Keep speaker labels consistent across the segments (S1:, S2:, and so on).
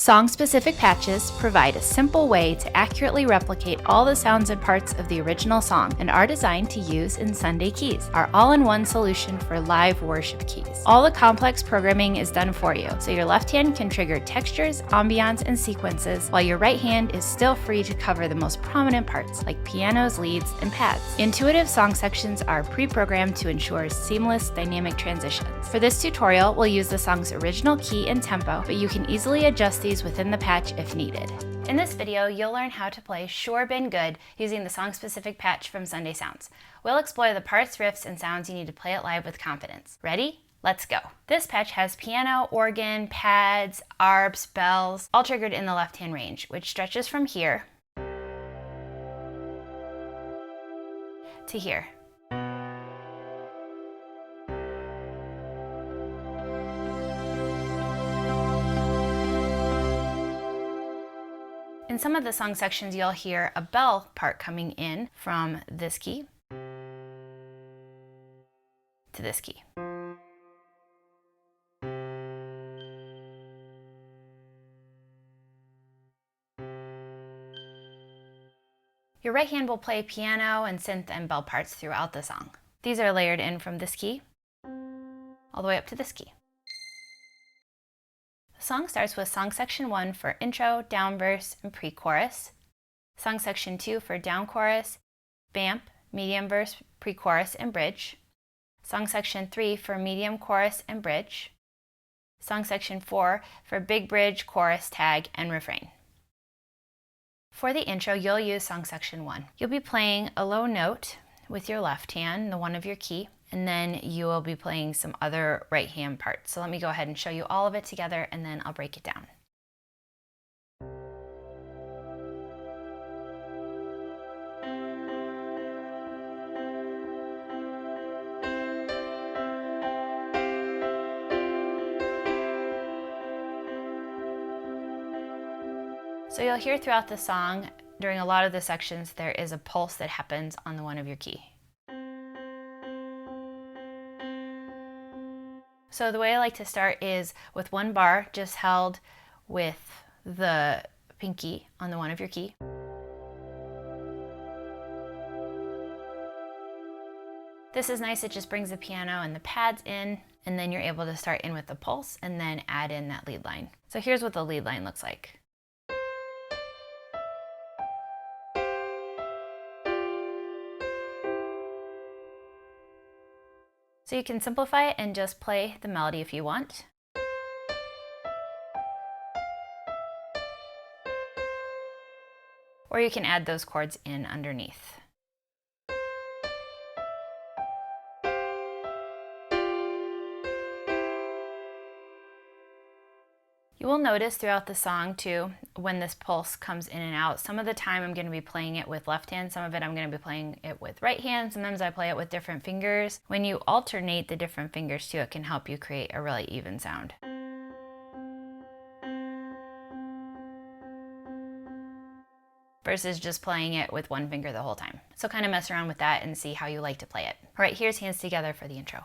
S1: Song-specific patches provide a simple way to accurately replicate all the sounds and parts of the original song and are designed to use in Sunday Keys, our all-in-one solution for live worship keys. All the complex programming is done for you, so your left hand can trigger textures, ambiance, and sequences, while your right hand is still free to cover the most prominent parts, like pianos, leads, and pads. Intuitive song sections are pre-programmed to ensure seamless, dynamic transitions. For this tutorial, we'll use the song's original key and tempo, but you can easily adjust these within the patch if needed. In this video, you'll learn how to play Sure Been Good using the song-specific patch from Sunday Sounds. We'll explore the parts, riffs, and sounds you need to play it live with confidence. Ready? Let's go. This patch has piano, organ, pads, arps, bells, all triggered in the left-hand range, which stretches from here to here. In some of the song sections, you'll hear a bell part coming in from this key to this key. Your right hand will play piano and synth and bell parts throughout the song. These are layered in from this key all the way up to this key. The song starts with song section 1 for intro, down verse, and pre-chorus. Song section 2 for down chorus, vamp, medium verse, pre-chorus, and bridge. Song section 3 for medium chorus and bridge. Song section 4 for big bridge, chorus, tag, and refrain. For the intro, you'll use song section 1. You'll be playing a low note with your left hand, the one of your key, and then you will be playing some other right hand parts. So let me go ahead and show you all of it together, and then I'll break it down. So you'll hear throughout the song, during a lot of the sections, there is a pulse that happens on the one of your key. So the way I like to start is with one bar just held with the pinky on the one of your key. This is nice, it just brings the piano and the pads in, and then you're able to start in with the pulse and then add in that lead line. So here's what the lead line looks like. So you can simplify it and just play the melody if you want. Or you can add those chords in underneath. You will notice throughout the song too, when this pulse comes in and out, some of the time I'm going to be playing it with left hand, some of it I'm going to be playing it with right hand, sometimes I play it with different fingers. When you alternate the different fingers too, it can help you create a really even sound. Versus just playing it with one finger the whole time. So kind of mess around with that and see how you like to play it. All right, here's Hands Together for the intro.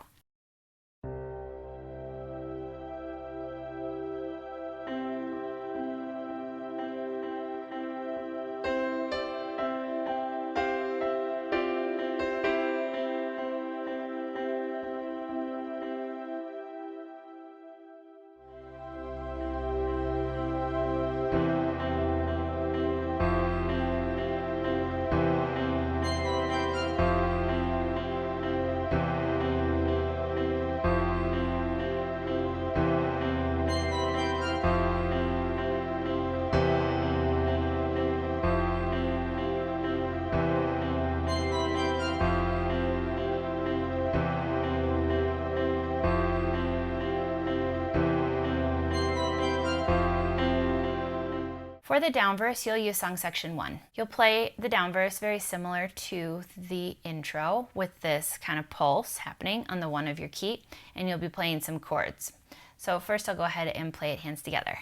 S1: For the down verse, you'll use song section 1. You'll play the down verse very similar to the intro with this kind of pulse happening on the one of your key, and you'll be playing some chords. So first I'll go ahead and play it hands together.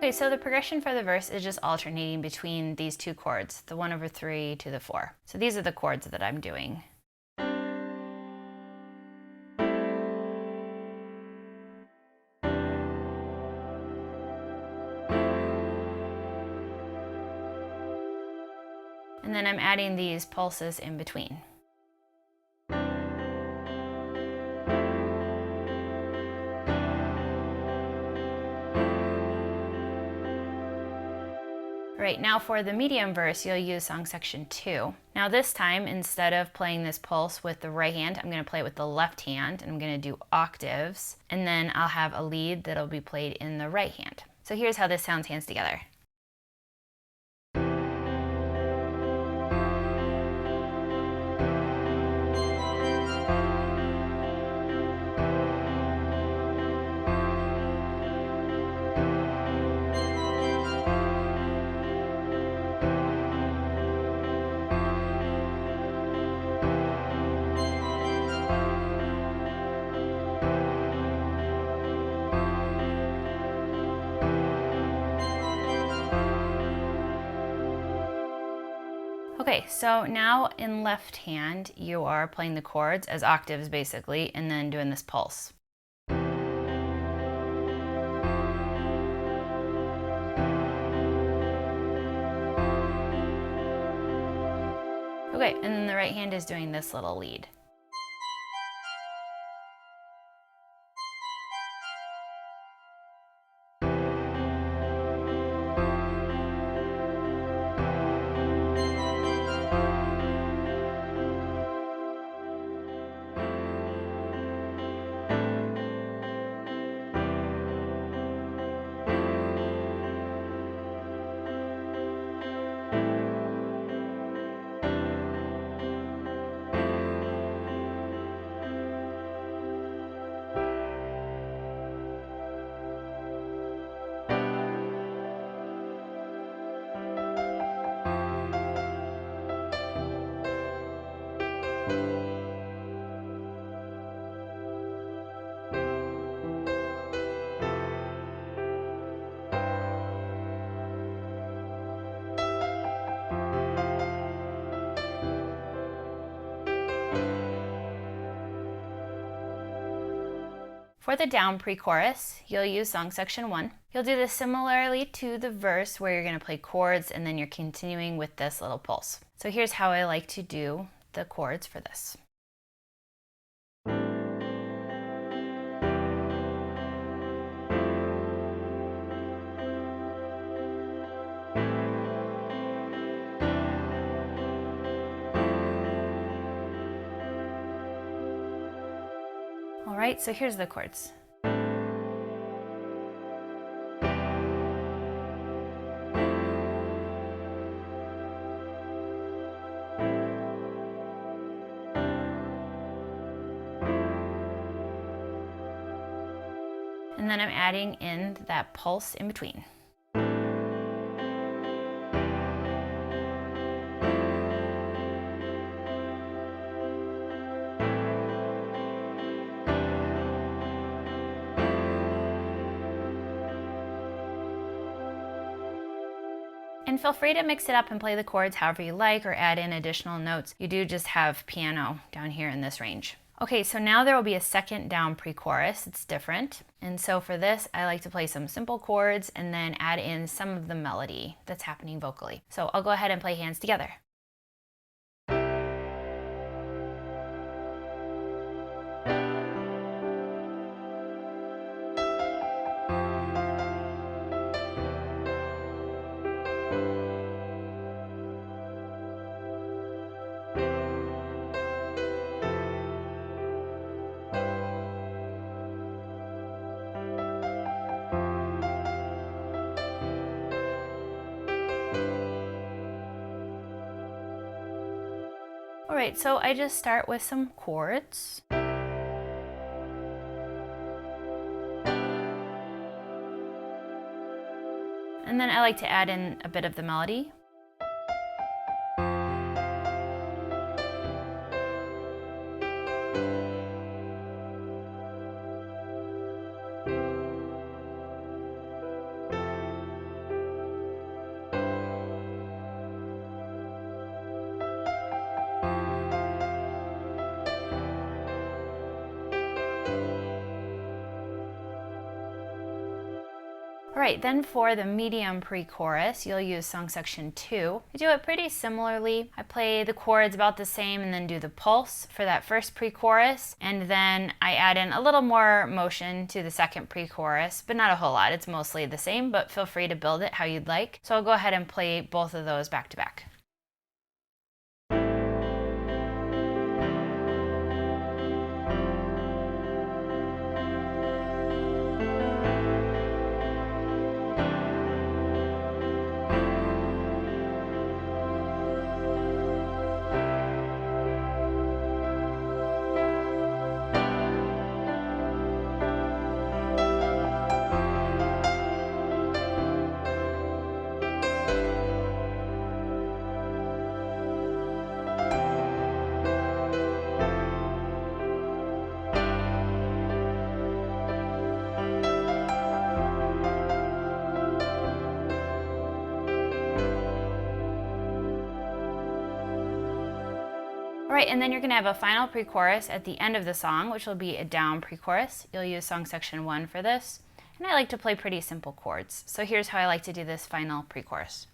S1: Okay, so the progression for the verse is just alternating between these two chords, the 1/3 to the 4. So these are the chords that I'm doing. And then I'm adding these pulses in between. Right, now for the medium verse, you'll use song section 2. Now this time, instead of playing this pulse with the right hand, I'm going to play it with the left hand, and I'm going to do octaves, and then I'll have a lead that'll be played in the right hand. So here's how this sounds hands together. Okay, so now in left hand, you are playing the chords as octaves basically, and then doing this pulse. Okay, and then the right hand is doing this little lead. For the down pre-chorus, you'll use song section 1. You'll do this similarly to the verse where you're going to play chords and then you're continuing with this little pulse. So here's how I like to do the chords for this. All right, so here's the chords. And then I'm adding in that pulse in between. And feel free to mix it up and play the chords however you like or add in additional notes. You do just have piano down here in this range. Okay, so now there will be a second down pre-chorus. It's different. And so for this, I like to play some simple chords and then add in some of the melody that's happening vocally. So I'll go ahead and play hands together. All right, so I just start with some chords. And then I like to add in a bit of the melody. Alright, then for the medium pre-chorus, you'll use song section 2. I do it pretty similarly. I play the chords about the same and then do the pulse for that first pre-chorus, and then I add in a little more motion to the second pre-chorus, but not a whole lot. It's mostly the same, but feel free to build it how you'd like. So I'll go ahead and play both of those back to back. Alright, and then you're going to have a final pre-chorus at the end of the song, which will be a down pre-chorus. You'll use song section 1 for this. And I like to play pretty simple chords. So here's how I like to do this final pre-chorus.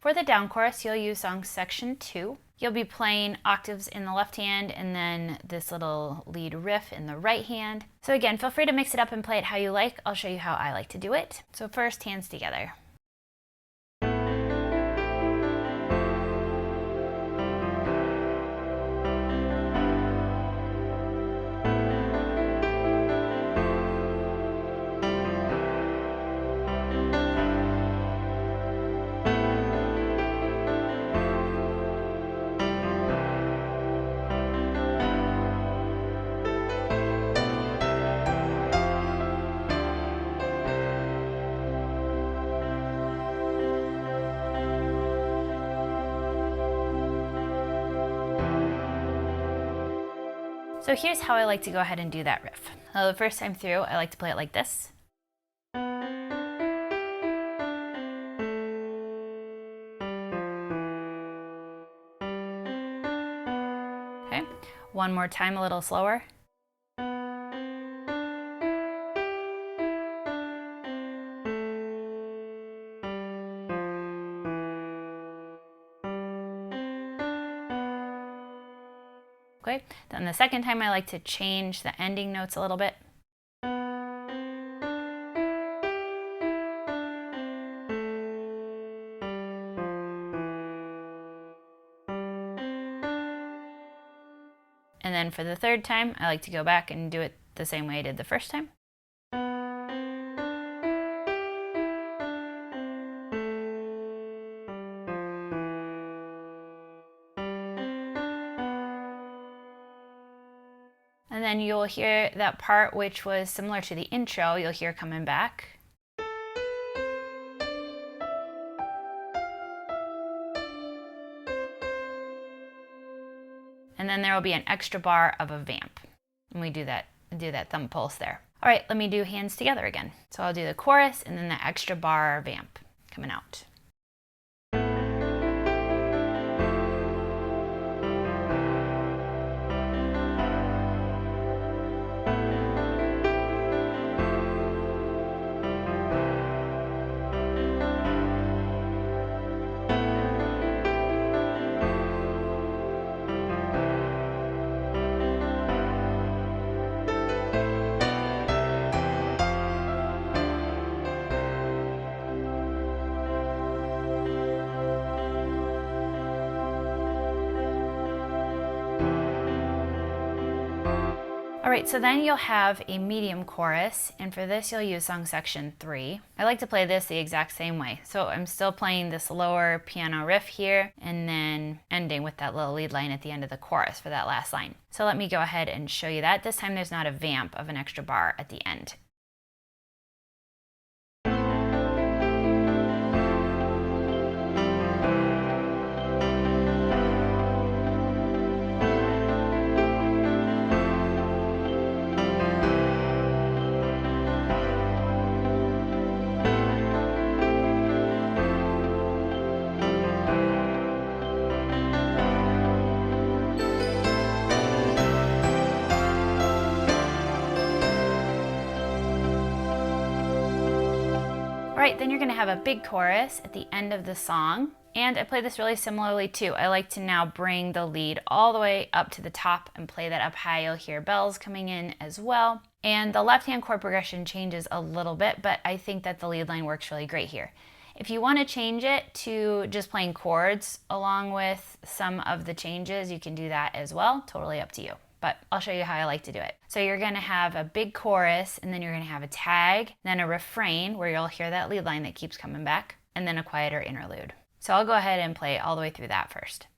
S1: For the down chorus, you'll use song section 2. You'll be playing octaves in the left hand and then this little lead riff in the right hand. So again, feel free to mix it up and play it how you like. I'll show you how I like to do it. So first, hands together. So here's how I like to go ahead and do that riff. The first time through, I like to play it like this. Okay, one more time, a little slower. Okay, then the second time I like to change the ending notes a little bit. And then for the third time, I like to go back and do it the same way I did the first time. And then you'll hear that part which was similar to the intro, you'll hear coming back. And then there will be an extra bar of a vamp. And we do that thumb pulse there. All right, let me do hands together again. So I'll do the chorus and then the extra bar vamp coming out. All right, so then you'll have a medium chorus, and for this you'll use song section 3. I like to play this the exact same way. So I'm still playing this lower piano riff here, and then ending with that little lead line at the end of the chorus for that last line. So let me go ahead and show you that. This time there's not a vamp of an extra bar at the end. All right, then you're gonna have a big chorus at the end of the song. And I play this really similarly too. I like to now bring the lead all the way up to the top and play that up high. You'll hear bells coming in as well. And the left-hand chord progression changes a little bit, but I think that the lead line works really great here. If you want to change it to just playing chords along with some of the changes, you can do that as well. Totally up to you. But I'll show you how I like to do it. So you're gonna have a big chorus, and then you're gonna have a tag, then a refrain where you'll hear that lead line that keeps coming back, and then a quieter interlude. So I'll go ahead and play all the way through that first.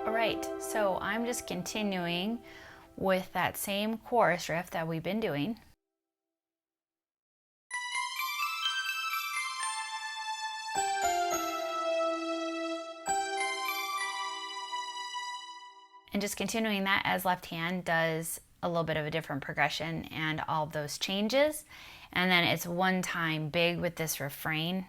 S1: Right, so I'm just continuing with that same chorus riff that we've been doing. And just continuing that as left hand does a little bit of a different progression and all of those changes. And then it's one time big with this refrain.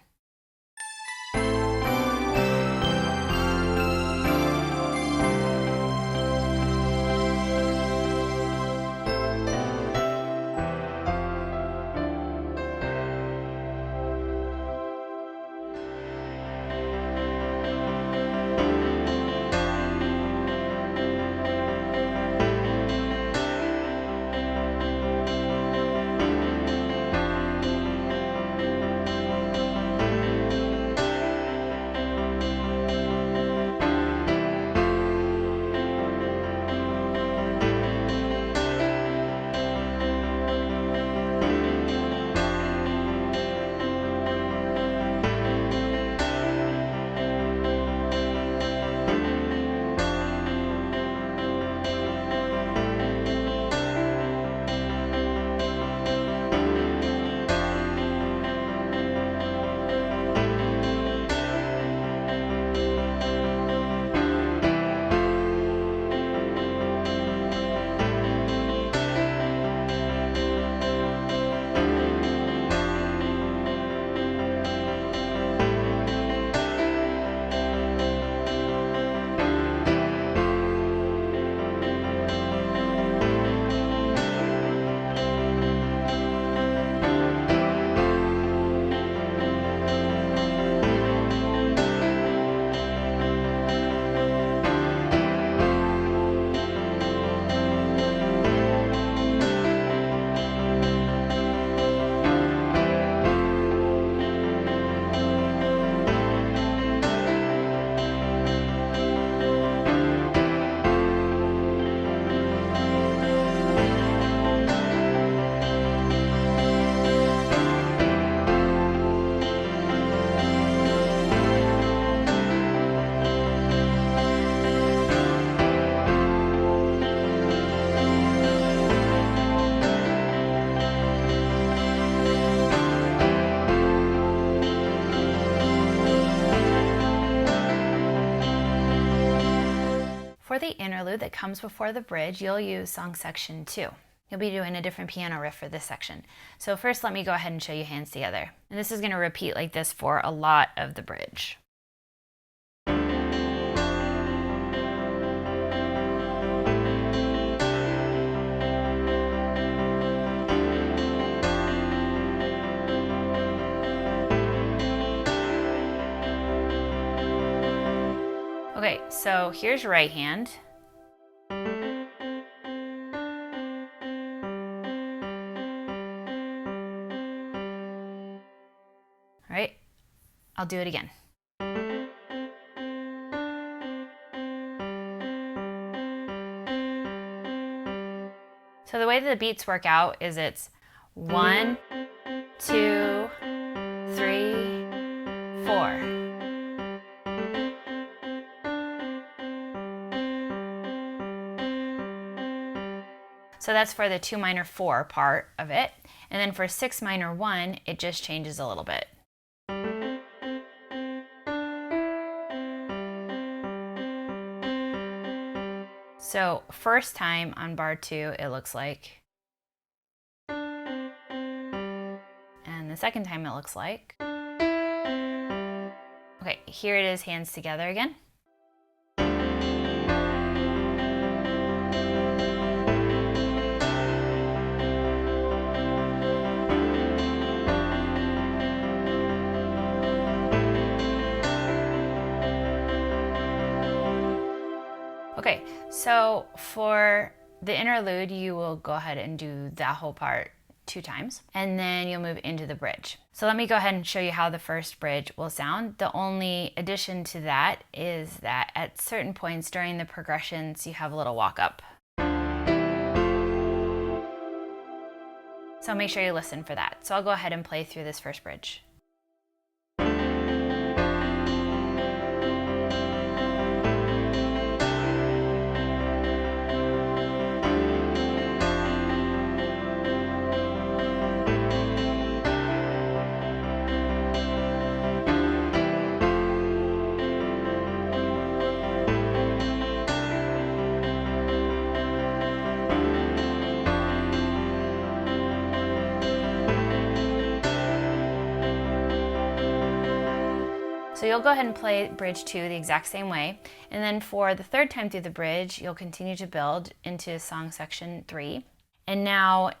S1: For the interlude that comes before the bridge, you'll use song section 2. You'll be doing a different piano riff for this section. So first, let me go ahead and show you hands together. And this is going to repeat like this for a lot of the bridge. Okay, so here's your right hand. All right, I'll do it again. So the way that the beats work out is it's 1, 2, 3, 4. So that's for the 2 minor 4 part of it. And then for 6 minor 1, it just changes a little bit. So first time on bar 2, it looks like. And the second time it looks like. Okay, here it is, hands together again. Okay, so for the interlude, you will go ahead and do that whole part 2 times, and then you'll move into the bridge. So let me go ahead and show you how the first bridge will sound. The only addition to that is that at certain points during the progressions, you have a little walk up. So make sure you listen for that. So I'll go ahead and play through this first bridge. So you'll go ahead and play bridge 2 the exact same way. And then for the third time through the bridge, you'll continue to build into song section 3. And now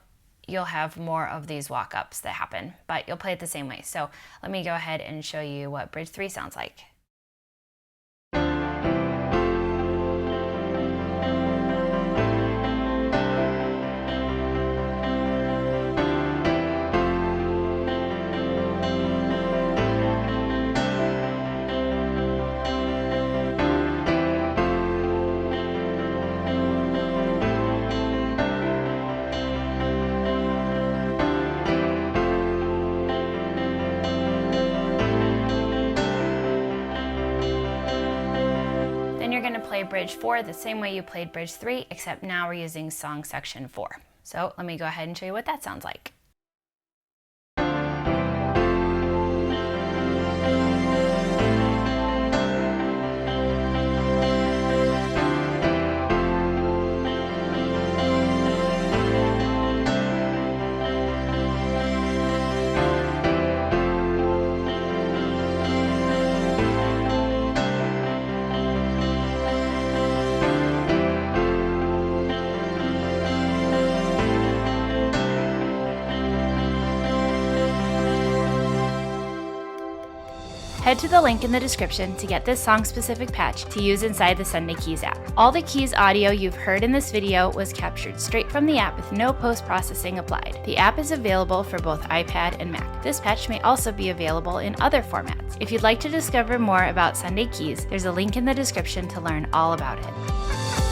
S1: you'll have more of these walk-ups that happen, but you'll play it the same way. So let me go ahead and show you what bridge 3 sounds like. Play bridge 4 the same way you played bridge 3, except now we're using song section 4. So let me go ahead and show you what that sounds like. Head to the link in the description to get this song-specific patch to use inside the Sunday Keys app. All the Keys audio you've heard in this video was captured straight from the app with no post-processing applied. The app is available for both iPad and Mac. This patch may also be available in other formats. If you'd like to discover more about Sunday Keys, there's a link in the description to learn all about it.